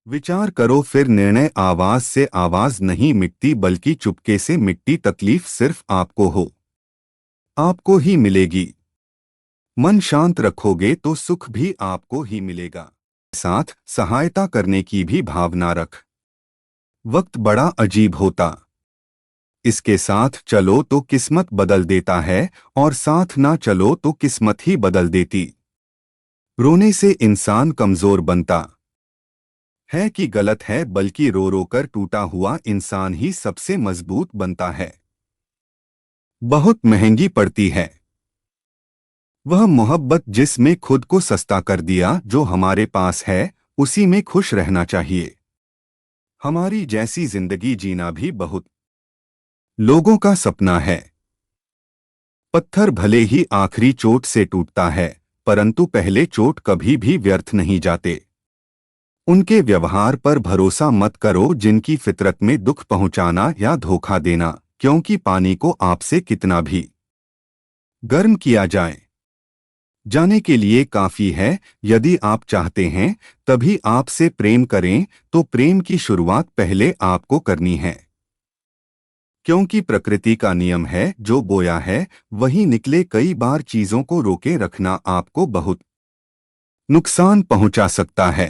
विचार करो फिर निर्णय आवाज से आवाज नहीं मिटती बल्कि चुपके से मिटती। तकलीफ सिर्फ आपको ही मिलेगी। मन शांत रखोगे तो सुख भी आपको ही मिलेगा। साथ सहायता करने की भी भावना रख। वक्त बड़ा अजीब होता, इसके साथ चलो तो किस्मत बदल देता है और साथ ना चलो तो किस्मत ही बदल देती। रोने से इंसान कमजोर बनता है कि गलत है, बल्कि रो रो कर टूटा हुआ इंसान ही सबसे मजबूत बनता है। बहुत महंगी पड़ती है वह मोहब्बत जिसमें खुद को सस्ता कर दिया। जो हमारे पास है उसी में खुश रहना चाहिए। हमारी जैसी जिंदगी जीना भी बहुत लोगों का सपना है। पत्थर भले ही आखिरी चोट से टूटता है, परंतु पहले चोट कभी भी व्यर्थ नहीं जाते। उनके व्यवहार पर भरोसा मत करो जिनकी फितरत में दुख पहुंचाना या धोखा देना, क्योंकि पानी को आपसे कितना भी गर्म किया जाए जाने के लिए काफी है। यदि आप चाहते हैं तभी आपसे प्रेम करें तो प्रेम की शुरुआत पहले आपको करनी है, क्योंकि प्रकृति का नियम है जो बोया है वही निकले। कई बार चीजों को रोके रखना आपको बहुत नुकसान पहुंचा सकता है,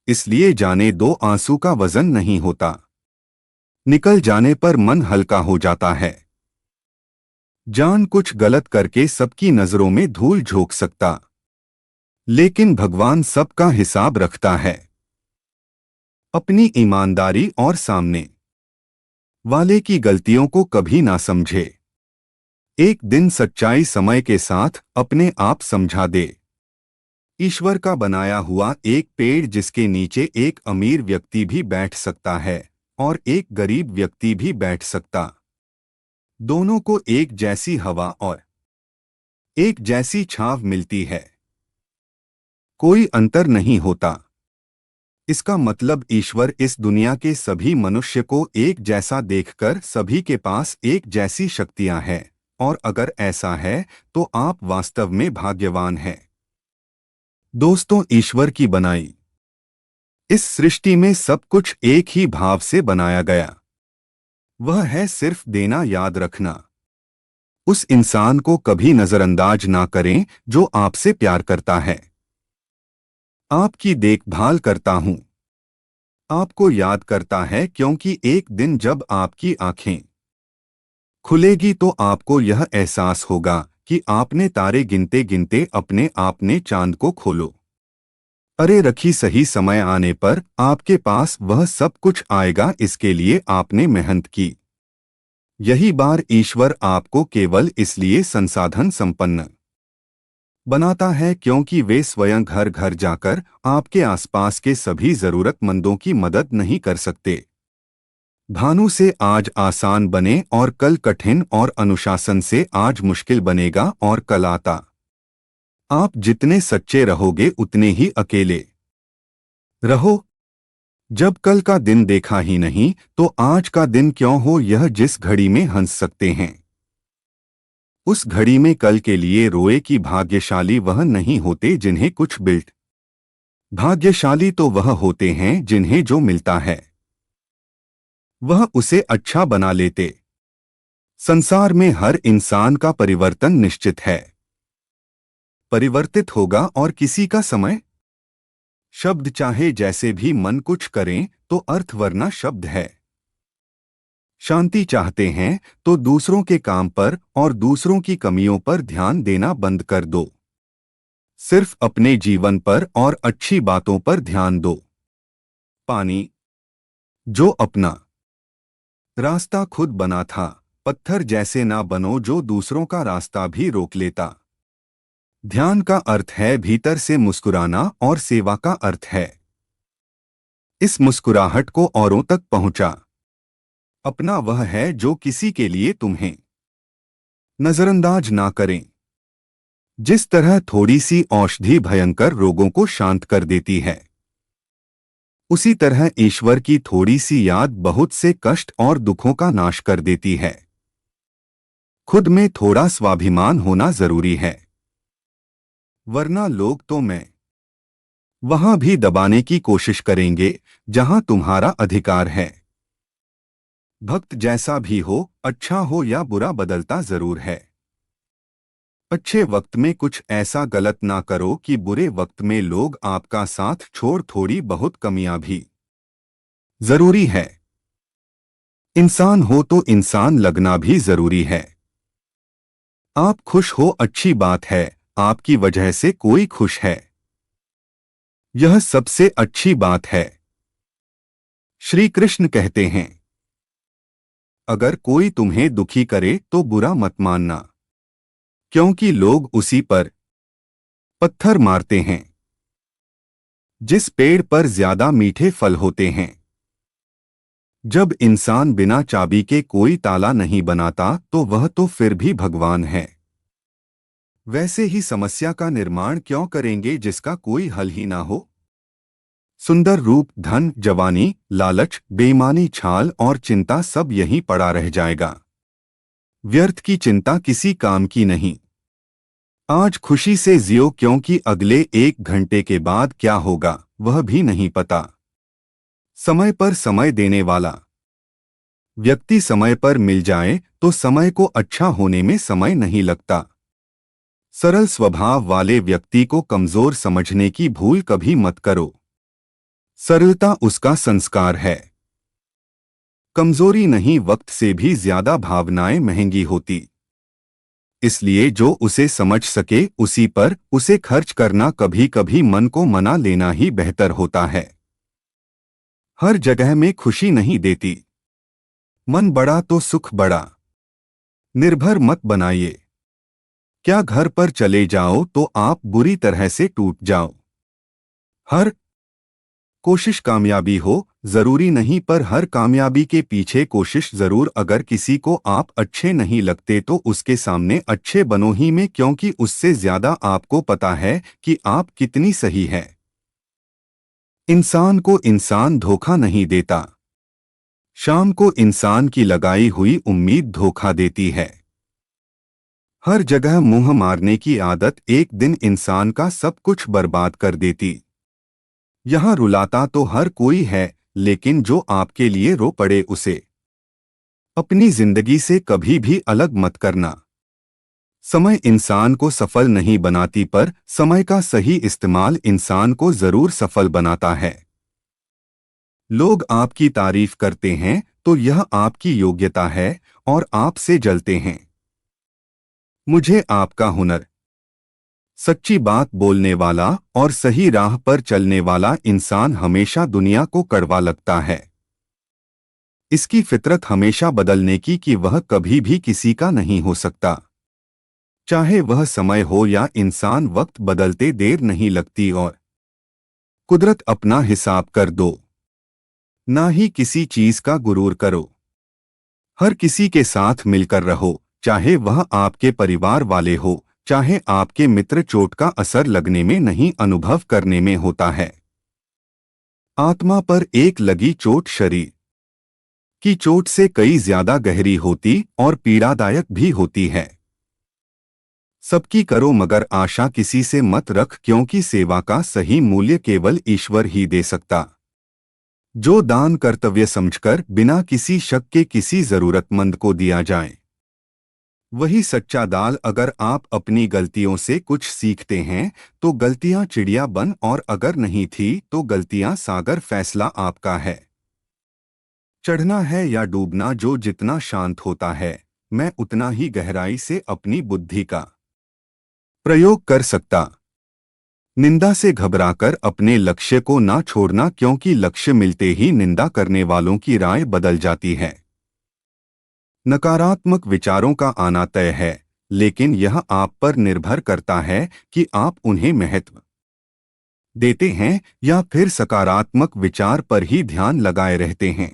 इसलिए जाने दो। आंसू का वजन नहीं होता, निकल जाने पर मन हल्का हो जाता है। जान कुछ गलत करके सबकी नजरों में धूल झोंक सकता, लेकिन भगवान सबका हिसाब रखता है। अपनी ईमानदारी और सामने वाले की गलतियों को कभी ना समझे। एक दिन सच्चाई समय के साथ अपने आप समझा दे। ईश्वर का बनाया हुआ एक पेड़ जिसके नीचे एक अमीर व्यक्ति भी बैठ सकता है और एक गरीब व्यक्ति भी बैठ सकता। दोनों को एक जैसी हवा और एक जैसी छांव मिलती है, कोई अंतर नहीं होता। इसका मतलब ईश्वर इस दुनिया के सभी मनुष्य को एक जैसा देखकर सभी के पास एक जैसी शक्तियां हैं, और अगर ऐसा है तो आप वास्तव में भाग्यवान हैं। दोस्तों, ईश्वर की बनाई इस सृष्टि में सब कुछ एक ही भाव से बनाया गया, वह है सिर्फ देना। याद रखना, उस इंसान को कभी नजरअंदाज ना करें जो आपसे प्यार करता है। आपकी देखभाल करता हूं, आपको याद करता है, क्योंकि एक दिन जब आपकी आंखें खुलेगी तो आपको यह एहसास होगा कि आपने तारे गिनते गिनते अपने आपने चांद को खोलो। अरे रखी, सही समय आने पर आपके पास वह सब कुछ आएगा, इसके लिए आपने मेहनत की। यही बार ईश्वर आपको केवल इसलिए संसाधन संपन्न बनाता है क्योंकि वे स्वयं घर घर जाकर आपके आसपास के सभी जरूरतमंदों की मदद नहीं कर सकते। भानु से आज आसान बने और कल कठिन, और अनुशासन से आज मुश्किल बनेगा और कल आता। आप जितने सच्चे रहोगे उतने ही अकेले रहो। जब कल का दिन देखा ही नहीं तो आज का दिन क्यों हो। यह जिस घड़ी में हंस सकते हैं उस घड़ी में कल के लिए रोए कि भाग्यशाली वह नहीं होते जिन्हें कुछ बिल्ट, भाग्यशाली तो वह होते हैं जिन्हें जो मिलता है वह उसे अच्छा बना लेते। संसार में हर इंसान का परिवर्तन निश्चित है, परिवर्तित होगा, और किसी का समय शब्द चाहे जैसे भी मन कुछ करें तो अर्थ वरना शब्द है। शांति चाहते हैं तो दूसरों के काम पर और दूसरों की कमियों पर ध्यान देना बंद कर दो। सिर्फ अपने जीवन पर और अच्छी बातों पर ध्यान दो। पानी जो अपना रास्ता खुद बना था, पत्थर जैसे ना बनो जो दूसरों का रास्ता भी रोक लेता। ध्यान का अर्थ है भीतर से मुस्कुराना और सेवा का अर्थ है इस मुस्कुराहट को औरों तक पहुंचा। अपना वह है जो किसी के लिए तुम्हें नजरअंदाज ना करें। जिस तरह थोड़ी सी औषधि भयंकर रोगों को शांत कर देती है, उसी तरह ईश्वर की थोड़ी सी याद बहुत से कष्ट और दुखों का नाश कर देती है। खुद में थोड़ा स्वाभिमान होना जरूरी है, वरना लोग तो मैं वहां भी दबाने की कोशिश करेंगे जहां तुम्हारा अधिकार है। भक्त जैसा भी हो, अच्छा हो या बुरा, बदलता जरूर है। अच्छे वक्त में कुछ ऐसा गलत ना करो कि बुरे वक्त में लोग आपका साथ छोड़ थोड़ी बहुत कमियां भी जरूरी है। इंसान हो तो इंसान लगना भी जरूरी है। आप खुश हो अच्छी बात है, आपकी वजह से कोई खुश है, यह सबसे अच्छी बात है। श्री कृष्ण कहते हैं, अगर कोई तुम्हें दुखी करे तो बुरा मत मानना, क्योंकि लोग उसी पर पत्थर मारते हैं जिस पेड़ पर ज्यादा मीठे फल होते हैं। जब इंसान बिना चाबी के कोई ताला नहीं बनाता तो वह तो फिर भी भगवान है। वैसे ही समस्या का निर्माण क्यों करेंगे जिसका कोई हल ही ना हो। सुंदर रूप, धन, जवानी, लालच, बेईमानी, छाल और चिंता सब यहीं पड़ा रह जाएगा। व्यर्थ की चिंता किसी काम की नहीं। आज खुशी से जियो क्योंकि अगले 1 घंटे के बाद क्या होगा वह भी नहीं पता। समय पर समय देने वाला व्यक्ति समय पर मिल जाए तो समय को अच्छा होने में समय नहीं लगता। सरल स्वभाव वाले व्यक्ति को कमजोर समझने की भूल कभी मत करो। सरलता उसका संस्कार है। कमजोरी नहीं, वक्त से भी ज्यादा भावनाएं महंगी होती। इसलिए जो उसे समझ सके उसी पर उसे खर्च करना, कभी कभी मन को मना लेना ही बेहतर होता है। हर जगह में खुशी नहीं देती। मन बड़ा तो सुख बड़ा। निर्भर मत बनाइए। क्या घर पर चले जाओ तो आप बुरी तरह से टूट जाओ। हर कोशिश कामयाबी हो जरूरी नहीं, पर हर कामयाबी के पीछे कोशिश जरूर। अगर किसी को आप अच्छे नहीं लगते तो उसके सामने अच्छे बनो ही में, क्योंकि उससे ज्यादा आपको पता है कि आप कितनी सही है। इंसान को इंसान धोखा नहीं देता, शाम को इंसान की लगाई हुई उम्मीद धोखा देती है। हर जगह मुंह मारने की आदत एक दिन इंसान का सब कुछ बर्बाद कर देती। यहां रुलाता तो हर कोई है, लेकिन जो आपके लिए रो पड़े उसे अपनी जिंदगी से कभी भी अलग मत करना। समय इंसान को सफल नहीं बनाती, पर समय का सही इस्तेमाल इंसान को जरूर सफल बनाता है। लोग आपकी तारीफ करते हैं तो यह आपकी योग्यता है और आपसे जलते हैं। मुझे आपका हुनर, सच्ची बात बोलने वाला और सही राह पर चलने वाला इंसान हमेशा दुनिया को कड़वा लगता है। इसकी फितरत हमेशा बदलने की कि वह कभी भी किसी का नहीं हो सकता। चाहे वह समय हो या इंसान, वक्त बदलते देर नहीं लगती और कुदरत अपना हिसाब कर दो। ना ही किसी चीज का गुरूर करो। हर किसी के साथ मिलकर रहो, चाहे वह आपके परिवार वाले हो, चाहे आपके मित्र। चोट का असर लगने में नहीं, अनुभव करने में होता है। आत्मा पर एक लगी चोट शरीर की चोट से कई ज्यादा गहरी होती और पीड़ादायक भी होती है। सबकी करो मगर आशा किसी से मत रख, क्योंकि सेवा का सही मूल्य केवल ईश्वर ही दे सकता। जो दान कर्तव्य समझकर बिना किसी शक के किसी जरूरतमंद को दिया जाए वही सच्चा दाल। अगर आप अपनी गलतियों से कुछ सीखते हैं तो गलतियां चिड़िया बन, और अगर नहीं थी तो गलतियां सागर। फैसला आपका है। चढ़ना है या डूबना, जो जितना शांत होता है मैं उतना ही गहराई से अपनी बुद्धि का प्रयोग कर सकता। निंदा से घबराकर अपने लक्ष्य को ना छोड़ना, क्योंकि लक्ष्य मिलते ही निंदा करने वालों की राय बदल जाती है। नकारात्मक विचारों का आना तय है, लेकिन यह आप पर निर्भर करता है कि आप उन्हें महत्व देते हैं या फिर सकारात्मक विचार पर ही ध्यान लगाए रहते हैं।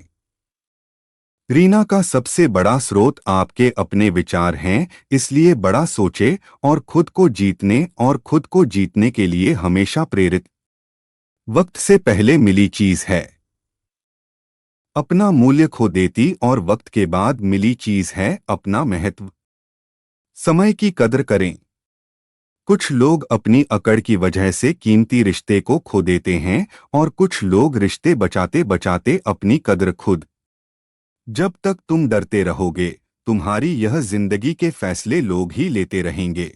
रीना का सबसे बड़ा स्रोत आपके अपने विचार हैं, इसलिए बड़ा सोचे और खुद को जीतने के लिए हमेशा प्रेरित। वक्त से पहले मिली चीज है अपना मूल्य खो देती, और वक्त के बाद मिली चीज है अपना महत्व। समय की कदर करें। कुछ लोग अपनी अकड़ की वजह से कीमती रिश्ते को खो देते हैं और कुछ लोग रिश्ते बचाते बचाते अपनी कद्र खुद। जब तक तुम डरते रहोगे, तुम्हारी यह जिंदगी के फैसले लोग ही लेते रहेंगे।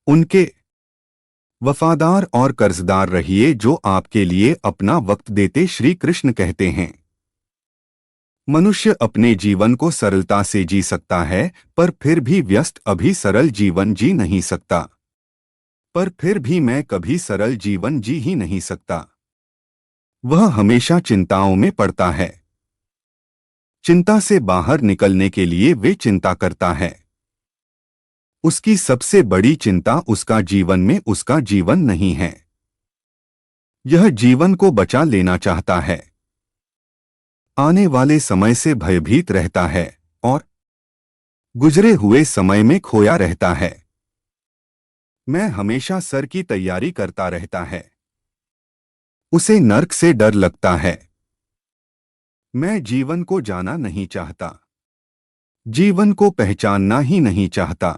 उनके वफादार और कर्जदार रहिए जो आपके लिए अपना वक्त देते। श्री कृष्ण कहते हैं, मनुष्य अपने जीवन को सरलता से जी सकता है, पर फिर भी व्यस्त अभी सरल जीवन जी नहीं सकता। पर फिर भी मैं कभी सरल जीवन जी ही नहीं सकता। वह हमेशा चिंताओं में पड़ता है। चिंता से बाहर निकलने के लिए वे चिंता करता है। उसकी सबसे बड़ी चिंता उसका जीवन में उसका जीवन नहीं है। यह जीवन को बचा लेना चाहता है। आने वाले समय से भयभीत रहता है और गुजरे हुए समय में खोया रहता है। मैं हमेशा सर की तैयारी करता रहता है। उसे नर्क से डर लगता है। मैं जीवन को जाना नहीं चाहता। जीवन को पहचानना ही नहीं चाहता।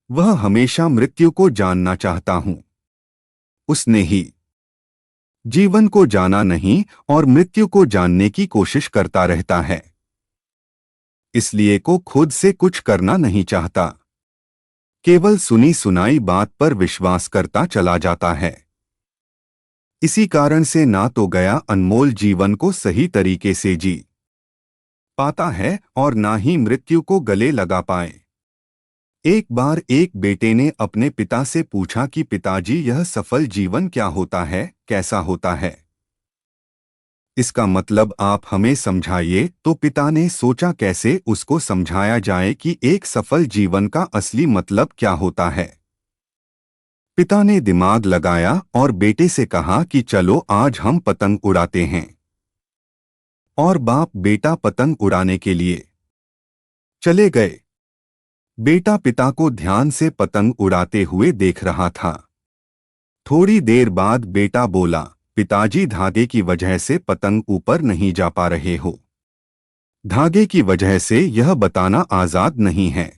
वह हमेशा मृत्यु को जानना चाहता हूं। उसने ही जीवन को जाना नहीं और मृत्यु को जानने की कोशिश करता रहता है। इसलिए को खुद से कुछ करना नहीं चाहता। केवल सुनी सुनाई बात पर विश्वास करता चला जाता है। इसी कारण से ना तो गया अनमोल जीवन को सही तरीके से जी पाता है और ना ही मृत्यु को गले लगा पाए। एक बार एक बेटे ने अपने पिता से पूछा कि पिताजी, यह सफल जीवन क्या होता है, कैसा होता है? इसका मतलब आप हमें समझाइए। तो पिता ने सोचा कैसे उसको समझाया जाए कि एक सफल जीवन का असली मतलब क्या होता है। पिता ने दिमाग लगाया और बेटे से कहा कि चलो आज हम पतंग उड़ाते हैं। और बाप बेटा पतंग उड़ाने के लिए चले गए। बेटा पिता को ध्यान से पतंग उड़ाते हुए देख रहा था। थोड़ी देर बाद बेटा बोला, पिताजी, धागे की वजह से पतंग ऊपर नहीं जा पा रहे हो। धागे की वजह से यह बताना आजाद नहीं है।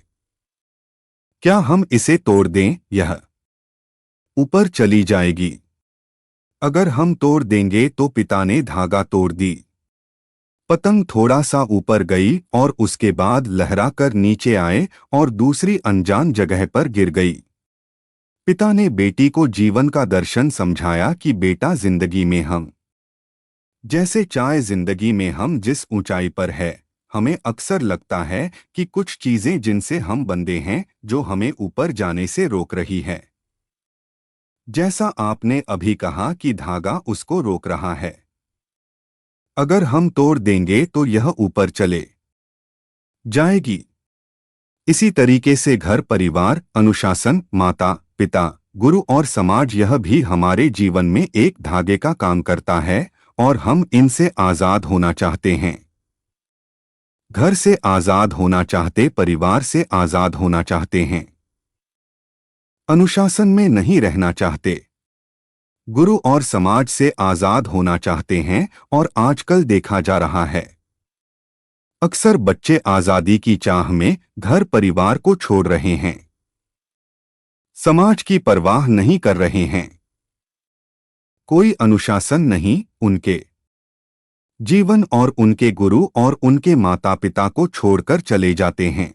क्या हम इसे तोड़ दें? यह ऊपर चली जाएगी। अगर हम तोड़ देंगे तो पिता ने धागा तोड़ दी। पतंग थोड़ा सा ऊपर गई और उसके बाद लहराकर नीचे आए और दूसरी अनजान जगह पर गिर गई। पिता ने बेटी को जीवन का दर्शन समझाया कि बेटा, जिंदगी में हम जैसे चाहे जिंदगी में हम जिस ऊंचाई पर है, हमें अक्सर लगता है कि कुछ चीजें जिनसे हम बंधे हैं जो हमें ऊपर जाने से रोक रही है। जैसा आपने अभी कहा कि धागा उसको रोक रहा है। अगर हम तोड़ देंगे तो यह ऊपर चले जाएगी। इसी तरीके से घर परिवार, अनुशासन, माता पिता, गुरु और समाज, यह भी हमारे जीवन में एक धागे का काम करता है और हम इनसे आजाद होना चाहते हैं। घर से आजाद होना चाहते, परिवार से आजाद होना चाहते हैं, अनुशासन में नहीं रहना चाहते, गुरु और समाज से आजाद होना चाहते हैं। और आजकल देखा जा रहा है, अक्सर बच्चे आजादी की चाह में घर परिवार को छोड़ रहे हैं, समाज की परवाह नहीं कर रहे हैं। कोई अनुशासन नहीं, उनके जीवन और उनके गुरु और उनके माता पिता को छोड़कर चले जाते हैं।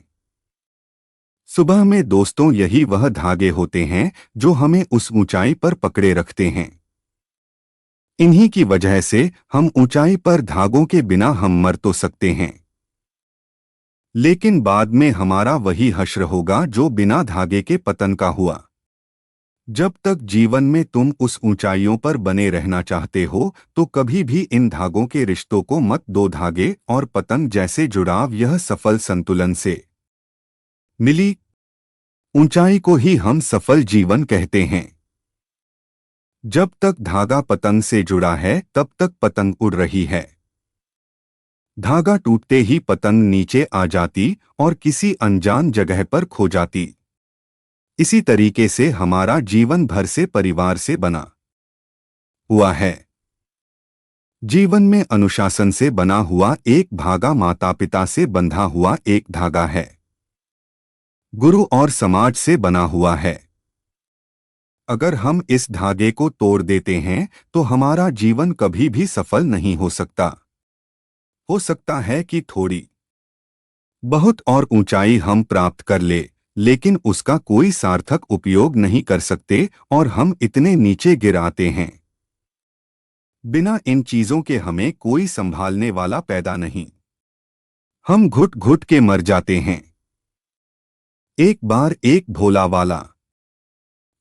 सुबह में दोस्तों, यही वह धागे होते हैं जो हमें उस ऊंचाई पर पकड़े रखते हैं। इन्हीं की वजह से हम ऊंचाई पर धागों के बिना हम मर तो सकते हैं, लेकिन बाद में हमारा वही हश्र होगा जो बिना धागे के पतन का हुआ। जब तक जीवन में तुम उस ऊंचाइयों पर बने रहना चाहते हो तो कभी भी इन धागों के रिश्तों को मत दो। धागे और पतंग जैसे जुड़ाव, यह सफल संतुलन से मिली ऊंचाई को ही हम सफल जीवन कहते हैं। जब तक धागा पतंग से जुड़ा है तब तक पतंग उड़ रही है। धागा टूटते ही पतंग नीचे आ जाती और किसी अनजान जगह पर खो जाती। इसी तरीके से हमारा जीवन भर से परिवार से बना हुआ है। जीवन में अनुशासन से बना हुआ एक धागा, माता पिता से बंधा हुआ एक धागा है, गुरु और समाज से बना हुआ है। अगर हम इस धागे को तोड़ देते हैं तो हमारा जीवन कभी भी सफल नहीं हो सकता। हो सकता है कि थोड़ी बहुत और ऊंचाई हम प्राप्त कर ले, लेकिन उसका कोई सार्थक उपयोग नहीं कर सकते और हम इतने नीचे गिर आते हैं। बिना इन चीजों के हमें कोई संभालने वाला पैदा नहीं। हम घुट घुट के मर जाते हैं। एक बार एक भोला वाला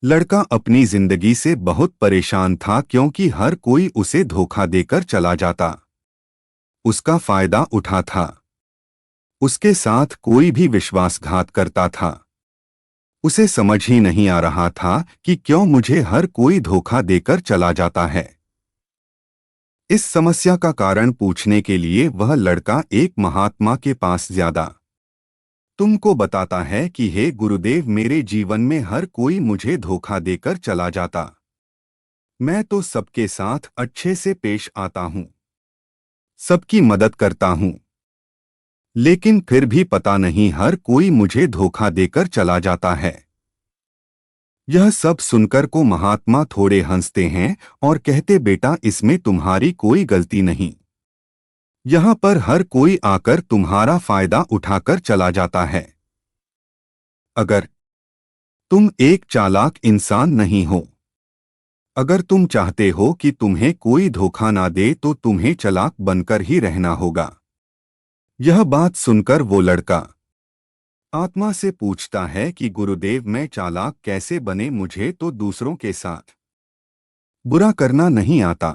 लड़का अपनी जिंदगी से बहुत परेशान था क्योंकि हर कोई उसे धोखा देकर चला जाता, उसका फायदा उठा था। उसके साथ कोई भी विश्वासघात करता था। उसे समझ ही नहीं आ रहा था कि क्यों मुझे हर कोई धोखा देकर चला जाता है। इस समस्या का कारण पूछने के लिए वह लड़का एक महात्मा के पास ज्यादा तुमको बताता है कि हे गुरुदेव, मेरे जीवन में हर कोई मुझे धोखा देकर चला जाता। मैं तो सबके साथ अच्छे से पेश आता हूँ, सबकी मदद करता हूँ, लेकिन फिर भी पता नहीं हर कोई मुझे धोखा देकर चला जाता है। यह सब सुनकर को महात्मा थोड़े हंसते हैं और कहते, बेटा इसमें तुम्हारी कोई गलती नहीं। यहाँ पर हर कोई आकर तुम्हारा फायदा उठाकर चला जाता है। अगर तुम एक चालाक इंसान नहीं हो, अगर तुम चाहते हो कि तुम्हें कोई धोखा ना दे तो तुम्हें चालाक बनकर ही रहना होगा। यह बात सुनकर वो लड़का आत्मा से पूछता है कि गुरुदेव मैं चालाक कैसे बने, मुझे तो दूसरों के साथ बुरा करना नहीं आता।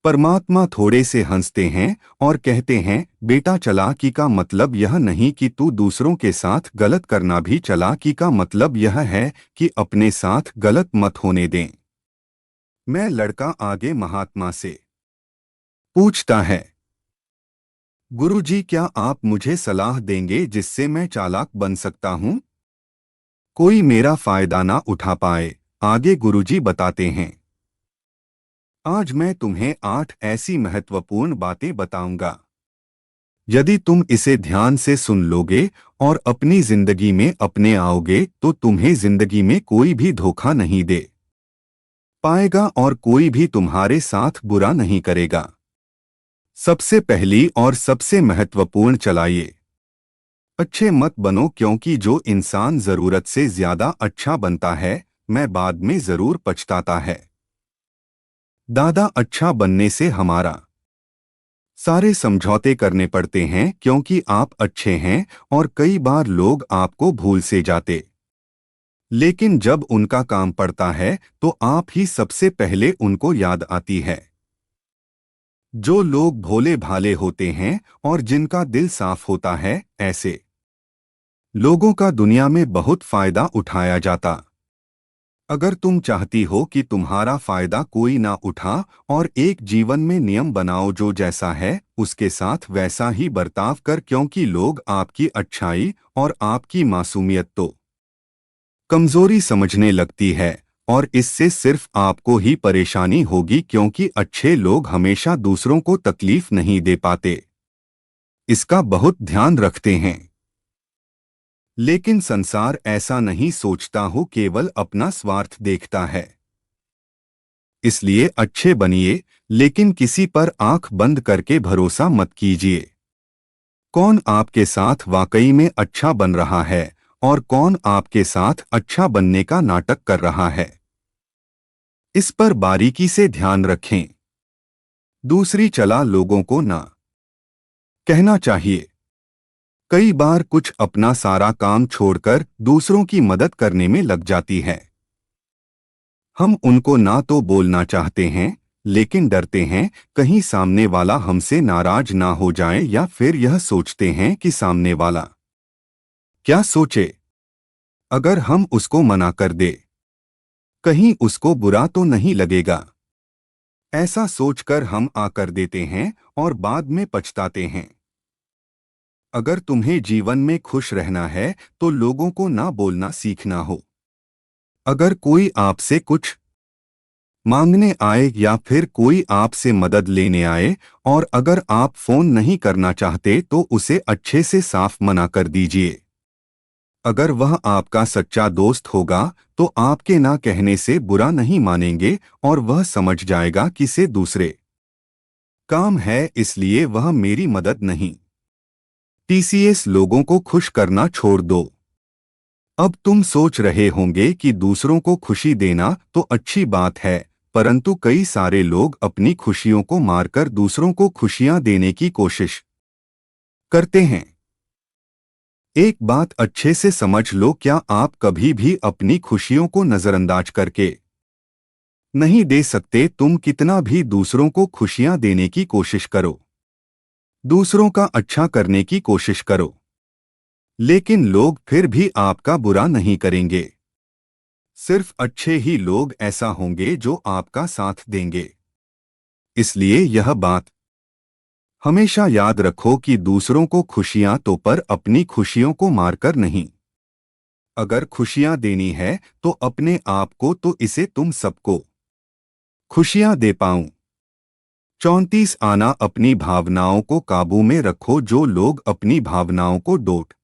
परमात्मा थोड़े से हंसते हैं और कहते हैं, बेटा चालाकी का मतलब यह नहीं कि तू दूसरों के साथ गलत करना, भी चालाकी का मतलब यह है कि अपने साथ गलत मत होने दें। मैं लड़का आगे महात्मा से पूछता है, गुरुजी क्या आप मुझे सलाह देंगे जिससे मैं चालाक बन सकता हूँ, कोई मेरा फायदा ना उठा पाए। आगे गुरुजी बताते हैं, आज मैं तुम्हें 8 ऐसी महत्वपूर्ण बातें बताऊंगा। यदि तुम इसे ध्यान से सुन लोगे और अपनी जिंदगी में अपने आओगे तो तुम्हें जिंदगी में कोई भी धोखा नहीं दे पाएगा और कोई भी तुम्हारे साथ बुरा नहीं करेगा। सबसे पहली और सबसे महत्वपूर्ण, चलाइए अच्छे मत बनो, क्योंकि जो इंसान जरूरत से ज्यादा अच्छा बनता है मैं बाद में जरूर पछताता है। दादा अच्छा बनने से हमारा सारे समझौते करने पड़ते हैं क्योंकि आप अच्छे हैं और कई बार लोग आपको भूल से जाते, लेकिन जब उनका काम पड़ता है तो आप ही सबसे पहले उनको याद आती है। जो लोग भोले भाले होते हैं और जिनका दिल साफ होता है, ऐसे लोगों का दुनिया में बहुत फायदा उठाया जाता। अगर तुम चाहती हो कि तुम्हारा फायदा कोई ना उठा और एक जीवन में नियम बनाओ, जो जैसा है उसके साथ वैसा ही बर्ताव कर, क्योंकि लोग आपकी अच्छाई और आपकी मासूमियत तो कमजोरी समझने लगती है और इससे सिर्फ आपको ही परेशानी होगी, क्योंकि अच्छे लोग हमेशा दूसरों को तकलीफ नहीं दे पाते, इसका बहुत ध्यान रखते हैं। लेकिन संसार ऐसा नहीं सोचता हो, केवल अपना स्वार्थ देखता है। इसलिए अच्छे बनिए, लेकिन किसी पर आंख बंद करके भरोसा मत कीजिए। कौन आपके साथ वाकई में अच्छा बन रहा है और कौन आपके साथ अच्छा बनने का नाटक कर रहा है, इस पर बारीकी से ध्यान रखें। दूसरी, चला लोगों को ना कहना चाहिए। कई बार कुछ अपना सारा काम छोड़कर दूसरों की मदद करने में लग जाती है। हम उनको ना तो बोलना चाहते हैं, लेकिन डरते हैं कहीं सामने वाला हमसे नाराज ना हो जाए, या फिर यह सोचते हैं कि सामने वाला क्या सोचे अगर हम उसको मना कर दे, कहीं उसको बुरा तो नहीं लगेगा। ऐसा सोचकर हम आकर देते हैं और बाद में पछताते हैं। अगर तुम्हें जीवन में खुश रहना है तो लोगों को ना बोलना सीखना हो। अगर कोई आपसे कुछ मांगने आए या फिर कोई आपसे मदद लेने आए और अगर आप फोन नहीं करना चाहते तो उसे अच्छे से साफ मना कर दीजिए। अगर वह आपका सच्चा दोस्त होगा तो आपके ना कहने से बुरा नहीं मानेंगे और वह समझ जाएगा कि से दूसरे काम है इसलिए वह मेरी मदद नहीं। टीसीएस लोगों को खुश करना छोड़ दो। अब तुम सोच रहे होंगे कि दूसरों को खुशी देना तो अच्छी बात है, परंतु कई सारे लोग अपनी खुशियों को मारकर दूसरों को खुशियां देने की कोशिश करते हैं। एक बात अच्छे से समझ लो, क्या आप कभी भी अपनी खुशियों को नजरअंदाज करके नहीं दे सकते। तुम कितना भी दूसरों को खुशियां देने की कोशिश करो, दूसरों का अच्छा करने की कोशिश करो, लेकिन लोग फिर भी आपका बुरा नहीं करेंगे। सिर्फ अच्छे ही लोग ऐसा होंगे जो आपका साथ देंगे। इसलिए यह बात हमेशा याद रखो कि दूसरों को खुशियां तो पर अपनी खुशियों को मारकर नहीं। अगर खुशियां देनी है तो अपने आप को, तो इसे तुम सबको खुशियां दे पाऊं। 34 आना, अपनी भावनाओं को काबू में रखो। जो लोग अपनी भावनाओं को डोट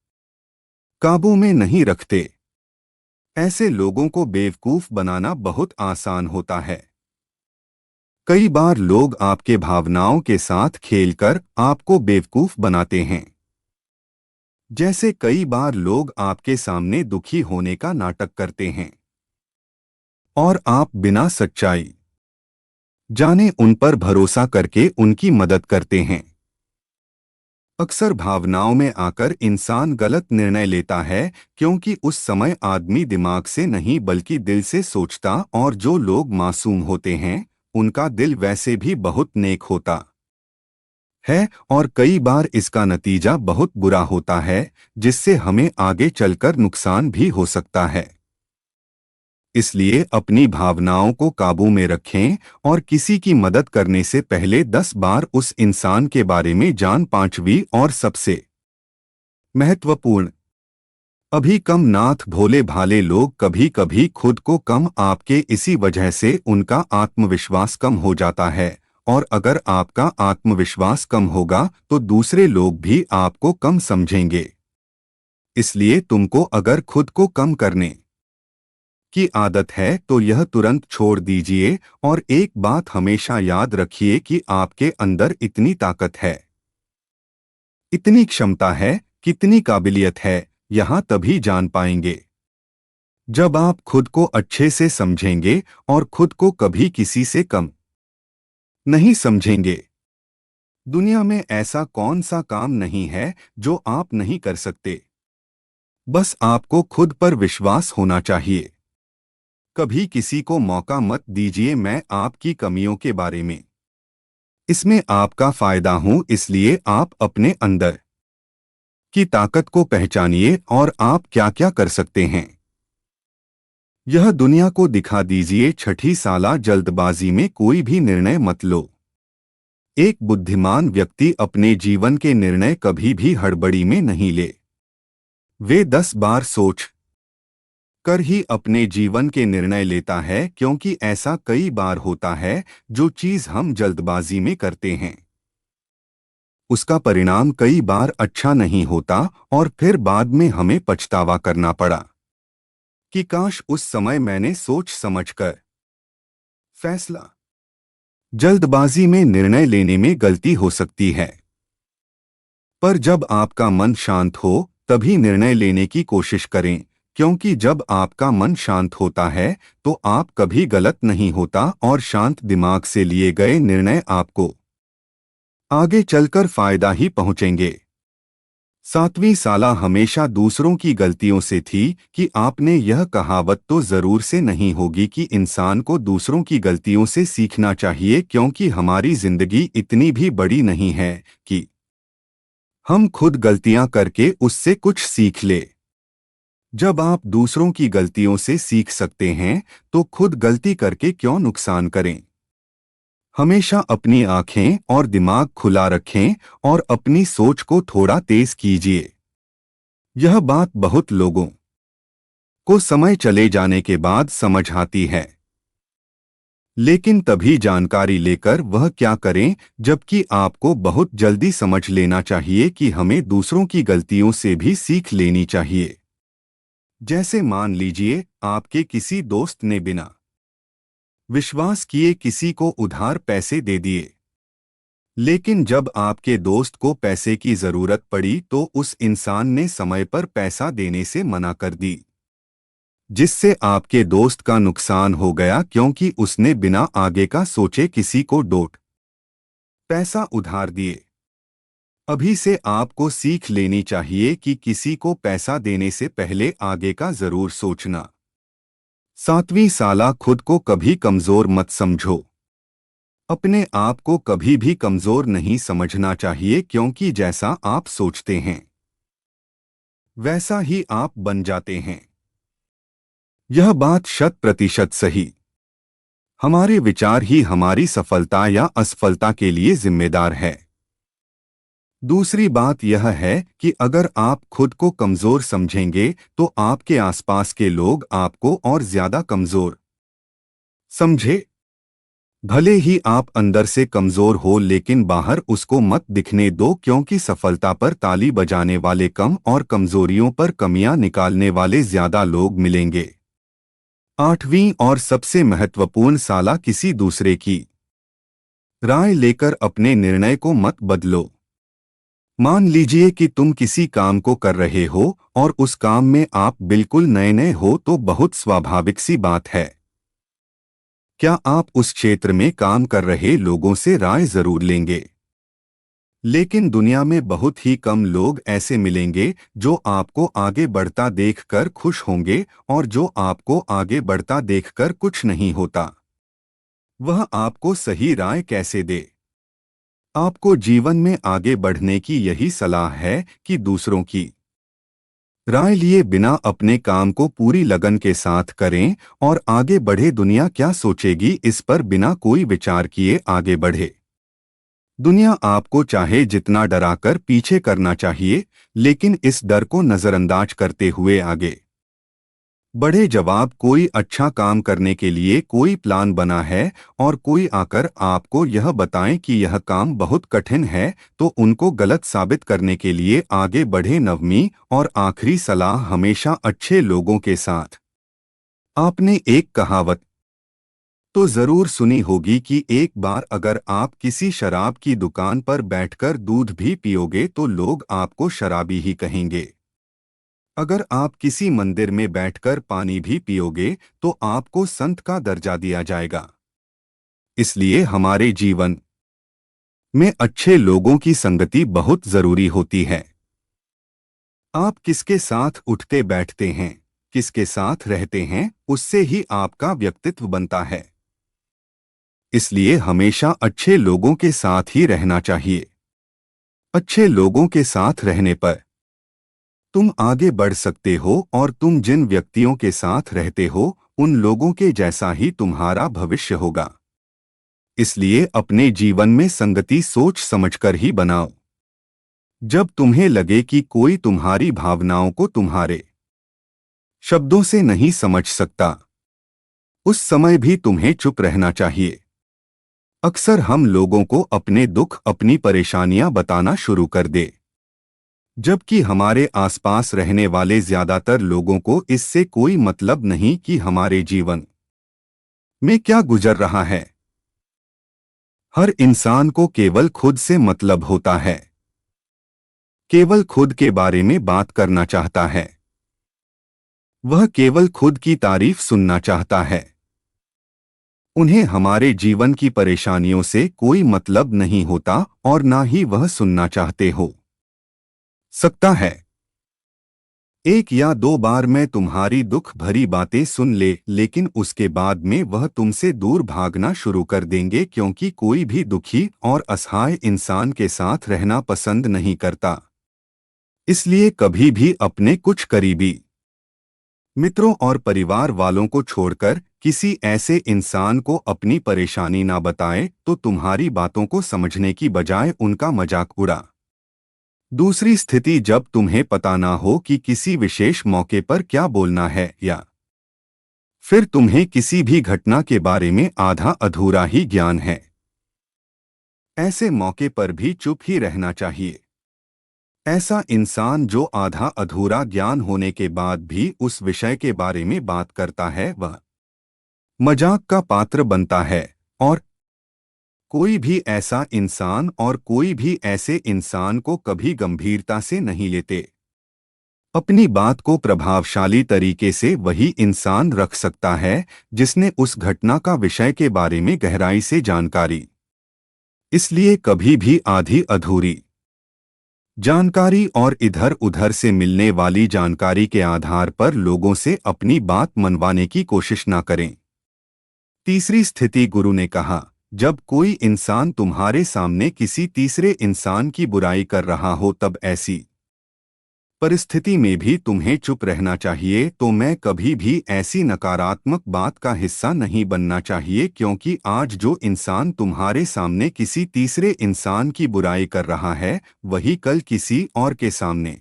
काबू में नहीं रखते, ऐसे लोगों को बेवकूफ बनाना बहुत आसान होता है। कई बार लोग आपके भावनाओं के साथ खेलकर आपको बेवकूफ बनाते हैं। जैसे कई बार लोग आपके सामने दुखी होने का नाटक करते हैं और आप बिना सच्चाई जाने उन पर भरोसा करके उनकी मदद करते हैं। अक्सर भावनाओं में आकर इंसान गलत निर्णय लेता है, क्योंकि उस समय आदमी दिमाग से नहीं बल्कि दिल से सोचता, और जो लोग मासूम होते हैं उनका दिल वैसे भी बहुत नेक होता है, और कई बार इसका नतीजा बहुत बुरा होता है, जिससे हमें आगे चलकर नुकसान भी हो सकता है। इसलिए अपनी भावनाओं को काबू में रखें और किसी की मदद करने से पहले 10 बार उस इंसान के बारे में जान। 5वीं और सबसे महत्वपूर्ण, अभी कम नाथ भोले भाले लोग कभी कभी खुद को कम आपके इसी वजह से उनका आत्मविश्वास कम हो जाता है, और अगर आपका आत्मविश्वास कम होगा तो दूसरे लोग भी आपको कम समझेंगे। इसलिए तुमको अगर खुद को कम करने की आदत है तो यह तुरंत छोड़ दीजिए, और एक बात हमेशा याद रखिए कि आपके अंदर इतनी ताकत है, इतनी क्षमता है, कितनी काबिलियत है, यहां तभी जान पाएंगे जब आप खुद को अच्छे से समझेंगे और खुद को कभी किसी से कम नहीं समझेंगे। दुनिया में ऐसा कौन सा काम नहीं है जो आप नहीं कर सकते, बस आपको खुद पर विश्वास होना चाहिए। कभी किसी को मौका मत दीजिए मैं आपकी कमियों के बारे में इसमें आपका फायदा हूं, इसलिए आप अपने अंदर की ताकत को पहचानिए और आप क्या क्या कर सकते हैं यह दुनिया को दिखा दीजिए। 6 साला, जल्दबाजी में कोई भी निर्णय मत लो। एक बुद्धिमान व्यक्ति अपने जीवन के निर्णय कभी भी हड़बड़ी में नहीं ले, वे 10 बार सोच कर ही अपने जीवन के निर्णय लेता है, क्योंकि ऐसा कई बार होता है जो चीज हम जल्दबाजी में करते हैं उसका परिणाम कई बार अच्छा नहीं होता, और फिर बाद में हमें पछतावा करना पड़ा कि काश उस समय मैंने सोच समझकर फैसला। जल्दबाजी में निर्णय लेने में गलती हो सकती है, पर जब आपका मन शांत हो तभी निर्णय लेने की कोशिश करें, क्योंकि जब आपका मन शांत होता है तो आप कभी गलत नहीं होता, और शांत दिमाग से लिए गए निर्णय आपको आगे चलकर फायदा ही पहुंचेंगे। 7वीं साला, हमेशा दूसरों की गलतियों से थी कि आपने यह कहावत तो जरूर से नहीं होगी कि इंसान को दूसरों की गलतियों से सीखना चाहिए, क्योंकि हमारी जिंदगी इतनी भी बड़ी नहीं है कि हम खुद गलतियां करके उससे कुछ सीख ले। जब आप दूसरों की गलतियों से सीख सकते हैं तो खुद गलती करके क्यों नुकसान करें। हमेशा अपनी आंखें और दिमाग खुला रखें और अपनी सोच को थोड़ा तेज कीजिए। यह बात बहुत लोगों को समय चले जाने के बाद समझ आती है, लेकिन तभी जानकारी लेकर वह क्या करें, जबकि आपको बहुत जल्दी समझ लेना चाहिए कि हमें दूसरों की गलतियों से भी सीख लेनी चाहिए। जैसे मान लीजिए आपके किसी दोस्त ने बिना विश्वास किए किसी को उधार पैसे दे दिए, लेकिन जब आपके दोस्त को पैसे की जरूरत पड़ी तो उस इंसान ने समय पर पैसा देने से मना कर दी, जिससे आपके दोस्त का नुकसान हो गया क्योंकि उसने बिना आगे का सोचे किसी को डोट पैसा उधार दिए। अभी से आपको सीख लेनी चाहिए कि किसी को पैसा देने से पहले आगे का जरूर सोचना। 7वीं साला खुद को कभी कमजोर मत समझो। अपने आप को कभी भी कमजोर नहीं समझना चाहिए क्योंकि जैसा आप सोचते हैं वैसा ही आप बन जाते हैं। यह बात 100% सही। हमारे विचार ही हमारी सफलता या असफलता के लिए जिम्मेदार है। दूसरी बात यह है कि अगर आप खुद को कमजोर समझेंगे तो आपके आसपास के लोग आपको और ज्यादा कमजोर समझे। भले ही आप अंदर से कमजोर हो लेकिन बाहर उसको मत दिखने दो क्योंकि सफलता पर ताली बजाने वाले कम और कमजोरियों पर कमियां निकालने वाले ज्यादा लोग मिलेंगे। 8वीं और सबसे महत्वपूर्ण साला किसी दूसरे की राय लेकर अपने निर्णय को मत बदलो। मान लीजिए कि तुम किसी काम को कर रहे हो और उस काम में आप बिल्कुल नए नए हो तो बहुत स्वाभाविक सी बात है। क्या आप उस क्षेत्र में काम कर रहे लोगों से राय जरूर लेंगे, लेकिन दुनिया में बहुत ही कम लोग ऐसे मिलेंगे जो आपको आगे बढ़ता देखकर खुश होंगे और जो आपको आगे बढ़ता देखकर कुछ नहीं होता वह आपको सही राय कैसे दे। आपको जीवन में आगे बढ़ने की यही सलाह है कि दूसरों की राय लिए बिना अपने काम को पूरी लगन के साथ करें और आगे बढ़े। दुनिया क्या सोचेगी इस पर बिना कोई विचार किए आगे बढ़े। दुनिया आपको चाहे जितना डराकर पीछे करना चाहिए, लेकिन इस डर को नजरअंदाज करते हुए आगे बढ़े। जवाब कोई अच्छा काम करने के लिए कोई प्लान बना है और कोई आकर आपको यह बताएं कि यह काम बहुत कठिन है तो उनको गलत साबित करने के लिए आगे बढ़े। 9वीं और आखिरी सलाह हमेशा अच्छे लोगों के साथ। आपने एक कहावत तो जरूर सुनी होगी कि एक बार अगर आप किसी शराब की दुकान पर बैठकर दूध भी पियोगे तो लोग आपको शराबी ही कहेंगे। अगर आप किसी मंदिर में बैठकर पानी भी पियोगे तो आपको संत का दर्जा दिया जाएगा। इसलिए हमारे जीवन में अच्छे लोगों की संगति बहुत जरूरी होती है। आप किसके साथ उठते बैठते हैं, किसके साथ रहते हैं, उससे ही आपका व्यक्तित्व बनता है। इसलिए हमेशा अच्छे लोगों के साथ ही रहना चाहिए। अच्छे लोगों के साथ रहने पर तुम आगे बढ़ सकते हो और तुम जिन व्यक्तियों के साथ रहते हो उन लोगों के जैसा ही तुम्हारा भविष्य होगा। इसलिए अपने जीवन में संगति सोच समझकर ही बनाओ। जब तुम्हें लगे कि कोई तुम्हारी भावनाओं को तुम्हारे शब्दों से नहीं समझ सकता, उस समय भी तुम्हें चुप रहना चाहिए। अक्सर हम लोगों को अपने दुख, अपनी परेशानियां बताना शुरू कर दे, जबकि हमारे आसपास रहने वाले ज्यादातर लोगों को इससे कोई मतलब नहीं कि हमारे जीवन में क्या गुजर रहा है। हर इंसान को केवल खुद से मतलब होता है, केवल खुद के बारे में बात करना चाहता है। वह केवल खुद की तारीफ सुनना चाहता है। उन्हें हमारे जीवन की परेशानियों से कोई मतलब नहीं होता और ना ही वह सुनना चाहते हो। सकता है एक या दो बार मैं तुम्हारी दुख भरी बातें सुन ले, लेकिन उसके बाद में वह तुमसे दूर भागना शुरू कर देंगे क्योंकि कोई भी दुखी और असहाय इंसान के साथ रहना पसंद नहीं करता। इसलिए कभी भी अपने कुछ करीबी मित्रों और परिवार वालों को छोड़कर किसी ऐसे इंसान को अपनी परेशानी ना बताएं तो तुम्हारी बातों को समझने की बजाय उनका मजाक उड़ा। दूसरी स्थिति जब तुम्हें पता ना हो कि किसी विशेष मौके पर क्या बोलना है या फिर तुम्हें किसी भी घटना के बारे में आधा अधूरा ही ज्ञान है। ऐसे मौके पर भी चुप ही रहना चाहिए। ऐसा इंसान जो आधा अधूरा ज्ञान होने के बाद भी उस विषय के बारे में बात करता है वह मजाक का पात्र बनता है। और कोई भी ऐसा इंसान और कोई भी ऐसे इंसान को कभी गंभीरता से नहीं लेते। अपनी बात को प्रभावशाली तरीके से वही इंसान रख सकता है जिसने उस घटना का विषय के बारे में गहराई से जानकारी। इसलिए कभी भी आधी अधूरी जानकारी और इधर उधर से मिलने वाली जानकारी के आधार पर लोगों से अपनी बात मनवाने की कोशिश न करें। तीसरी स्थिति, गुरु ने कहा, जब कोई इंसान तुम्हारे सामने किसी तीसरे इंसान की बुराई कर रहा हो तब ऐसी परिस्थिति में भी तुम्हें चुप रहना चाहिए। तो मैं कभी भी ऐसी नकारात्मक बात का हिस्सा नहीं बनना चाहिए, क्योंकि आज जो इंसान तुम्हारे सामने किसी तीसरे इंसान की बुराई कर रहा है वही कल किसी और के सामने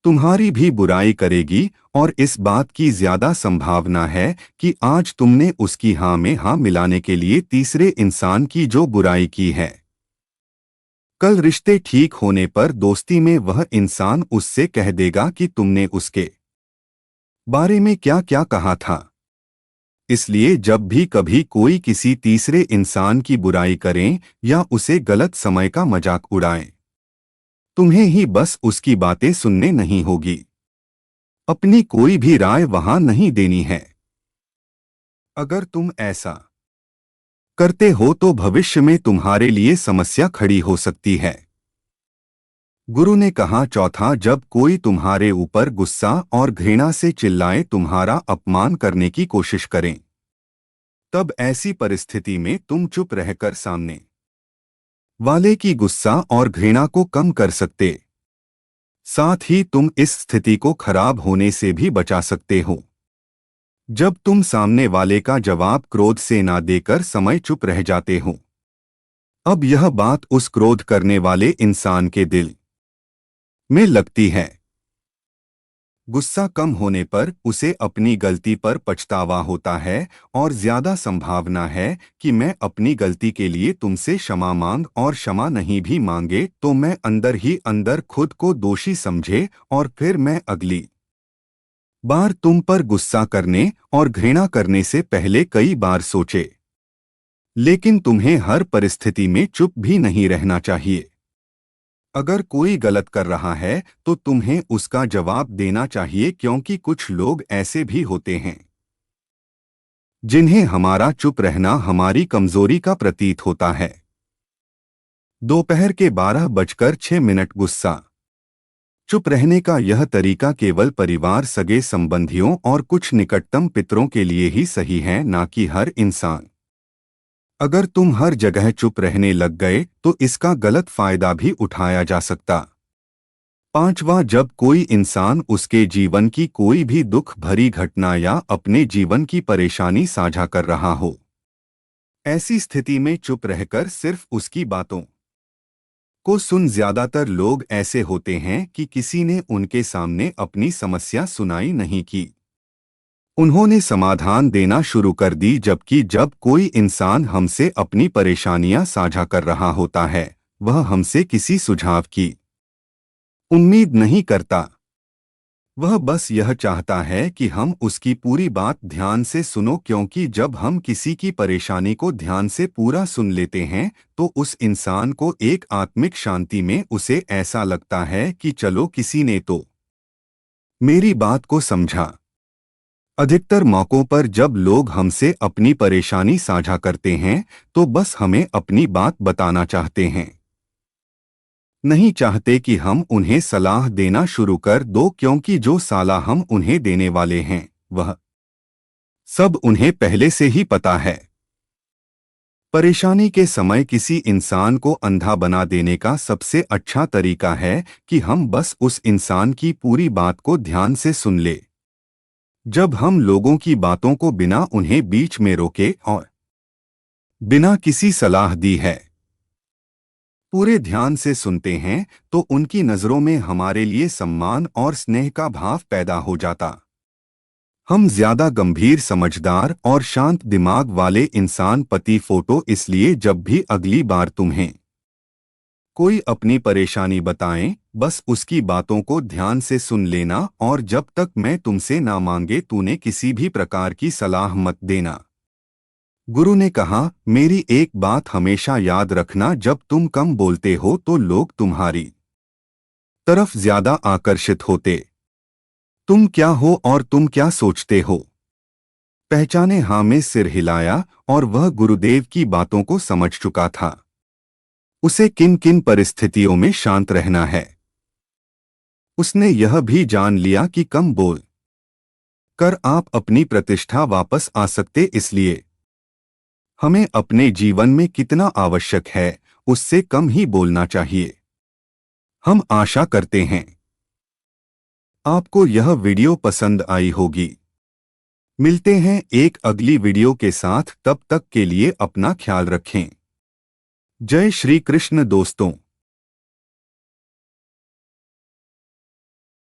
तुम्हारी भी बुराई करेगी। और इस बात की ज्यादा संभावना है कि आज तुमने उसकी हाँ में हाँ मिलाने के लिए तीसरे इंसान की जो बुराई की है, कल रिश्ते ठीक होने पर दोस्ती में वह इंसान उससे कह देगा कि तुमने उसके बारे में क्या क्या कहा था। इसलिए जब भी कभी कोई किसी तीसरे इंसान की बुराई करें या उसे गलत समय का मजाक उड़ाएं, तुम्हें ही बस उसकी बातें सुनने नहीं होगी, अपनी कोई भी राय वहां नहीं देनी है। अगर तुम ऐसा करते हो तो भविष्य में तुम्हारे लिए समस्या खड़ी हो सकती है। गुरु ने कहा, चौथा, जब कोई तुम्हारे ऊपर गुस्सा और घृणा से चिल्लाए, तुम्हारा अपमान करने की कोशिश करें, तब ऐसी परिस्थिति में तुम चुप रहकर सामने वाले की गुस्सा और घृणा को कम कर सकते, साथ ही तुम इस स्थिति को खराब होने से भी बचा सकते हो जब तुम सामने वाले का जवाब क्रोध से ना देकर समय चुप रह जाते हो। अब यह बात उस क्रोध करने वाले इंसान के दिल में लगती है। गुस्सा कम होने पर उसे अपनी गलती पर पछतावा होता है और ज्यादा संभावना है कि मैं अपनी गलती के लिए तुमसे क्षमा मांग, और क्षमा नहीं भी मांगे तो मैं अंदर ही अंदर खुद को दोषी समझे और फिर मैं अगली बार तुम पर गुस्सा करने और घृणा करने से पहले कई बार सोचे। लेकिन तुम्हें हर परिस्थिति में चुप भी नहीं रहना चाहिए। अगर कोई गलत कर रहा है तो तुम्हें उसका जवाब देना चाहिए, क्योंकि कुछ लोग ऐसे भी होते हैं जिन्हें हमारा चुप रहना हमारी कमजोरी का प्रतीत होता है। दोपहर के 12:06 गुस्सा चुप रहने का यह तरीका केवल परिवार, सगे संबंधियों और कुछ निकटतम पितरों के लिए ही सही है, ना कि हर इंसान। अगर तुम हर जगह चुप रहने लग गए तो इसका गलत फायदा भी उठाया जा सकता। पांचवा, जब कोई इंसान उसके जीवन की कोई भी दुख भरी घटना या अपने जीवन की परेशानी साझा कर रहा हो, ऐसी स्थिति में चुप रहकर सिर्फ उसकी बातों को सुन। ज्यादातर लोग ऐसे होते हैं कि किसी ने उनके सामने अपनी समस्या सुनाई नहीं की, उन्होंने समाधान देना शुरू कर दी, जबकि जब कोई इंसान हमसे अपनी परेशानियां साझा कर रहा होता है वह हमसे किसी सुझाव की उम्मीद नहीं करता। वह बस यह चाहता है कि हम उसकी पूरी बात ध्यान से सुनो, क्योंकि जब हम किसी की परेशानी को ध्यान से पूरा सुन लेते हैं तो उस इंसान को एक आत्मिक शांति में उसे ऐसा लगता है कि चलो किसी ने तो मेरी बात को समझा। अधिकतर मौकों पर जब लोग हमसे अपनी परेशानी साझा करते हैं तो बस हमें अपनी बात बताना चाहते हैं, नहीं चाहते कि हम उन्हें सलाह देना शुरू कर दो, क्योंकि जो सलाह हम उन्हें देने वाले हैं वह सब उन्हें पहले से ही पता है। परेशानी के समय किसी इंसान को अंधा बना देने का सबसे अच्छा तरीका है कि हम बस उस इंसान की पूरी बात को ध्यान से सुन ले। जब हम लोगों की बातों को बिना उन्हें बीच में रोके और बिना किसी सलाह दी है पूरे ध्यान से सुनते हैं तो उनकी नज़रों में हमारे लिए सम्मान और स्नेह का भाव पैदा हो जाता। हम ज्यादा गंभीर, समझदार और शांत दिमाग वाले इंसान पति फोटो। इसलिए जब भी अगली बार तुम्हें कोई अपनी परेशानी बताएं, बस उसकी बातों को ध्यान से सुन लेना और जब तक मैं तुमसे ना मांगे तूने किसी भी प्रकार की सलाह मत देना। गुरु ने कहा, मेरी एक बात हमेशा याद रखना, जब तुम कम बोलते हो तो लोग तुम्हारी तरफ ज्यादा आकर्षित होते। तुम क्या हो और तुम क्या सोचते हो पहचाने। हाँ में सिर हिलाया और वह गुरुदेव की बातों को समझ चुका था। उसे किन किन परिस्थितियों में शांत रहना है। उसने यह भी जान लिया कि कम बोल कर आप अपनी प्रतिष्ठा वापस आ सकते, इसलिए हमें अपने जीवन में कितना आवश्यक है उससे कम ही बोलना चाहिए। हम आशा करते हैं आपको यह वीडियो पसंद आई होगी। मिलते हैं एक अगली वीडियो के साथ, तब तक के लिए अपना ख्याल रखें। जय श्री कृष्ण दोस्तों।